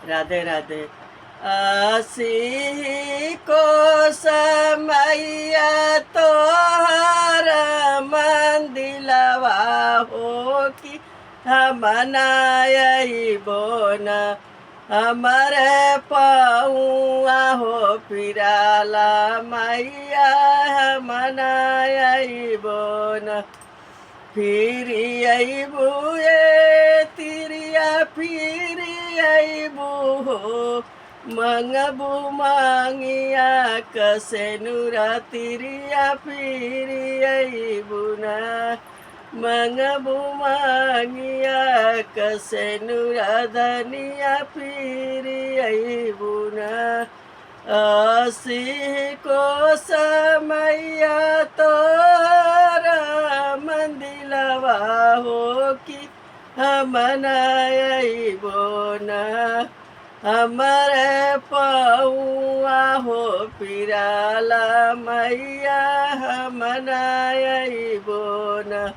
राधे राधे। असी को समैया तोहर मन दिलवा हो कि हम मनाइबो न हमारे पौआ हो फिराला मैया हम मनाइबो न फिर अबू ए तिरिया फिर अबू हो मंगबू मांगिया कसे नुरा तिरिया फिर अबू ना मंगबू मांगिया कसे नुरा धनिया फिर अबू ना असी को समैया तोरा मंदिलवा हो कि हम मनाइबो न हमारे पौआ हो पिराला मैया हम मनाइबो न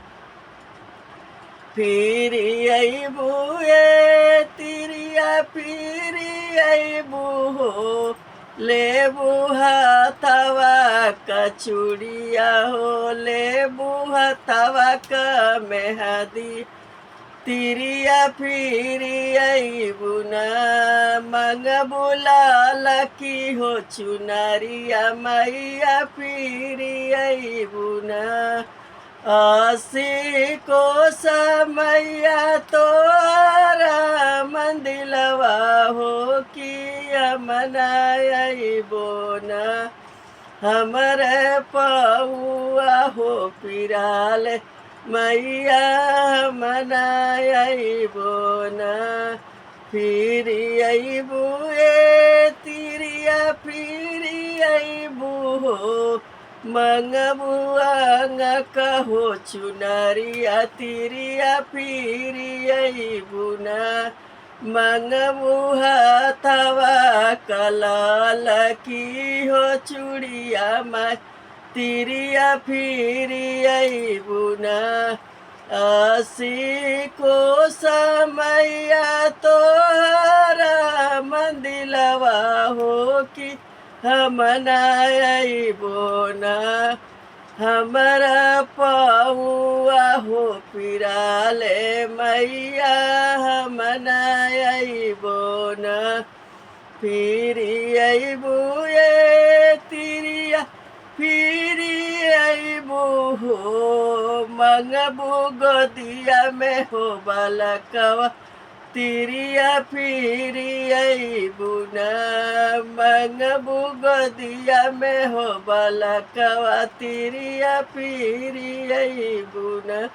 फिर अबू ए तिरिया फिर अबू हो लेबू हथवा कचूड़िया हो लेबू हथवा क मेहदी तिरिया फिर अबू न मंगबू लाल की हो चुनरिया मैया फिर अबू न असी को समैया तोरा मंदिलवा हो कि मनाइबो न हमरे पौआ हो पिराल मैया मनाइबो न फिर अबू ए तिरिया फिर अबू हो मंगबू अंग कहो चुनरिया तिरिया फिर अबू न मंगबू हथवा कलाल की हो चूड़िया माँ तिरिया फिर अबू न असी को समैया तोहरा मंदिलवा हो कि हम मनाइबो न हमारा पौआ हो पिराले मैया हम मनाइबो न फिर अबू ए तिरिया फिर अबू हो मंगबू गोदिया में हो बालकवा तिरिया फिर अबू न मंगबू गोदिया में हो बालकवा तिरिया फिर अबू न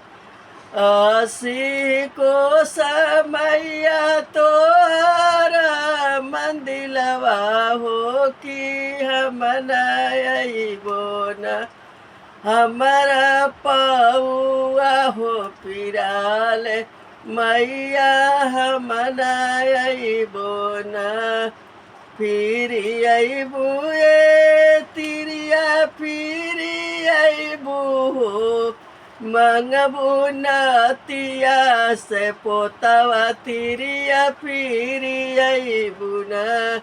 असी को समैया तोरा मंदिलवा हो कि हम मनाइबो न हमारा पौआ हो पिराल मैया हम मनाइबो न फिर अबू ए तिरिया फिर अबू हो मंगबू नतिया से पोतवा तिरिया फिर अबू न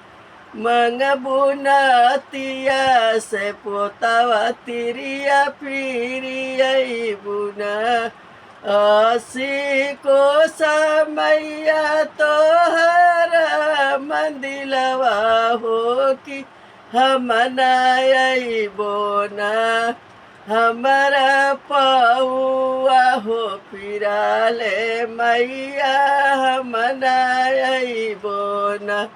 मंगबू नतिया से पोतवा तिरिया फिर अबू न असी को समैया तोहरा मंदिलवा हो कि हम मनाइबो न हमारा पौआ हो पिराले मैया हम मनाइबो न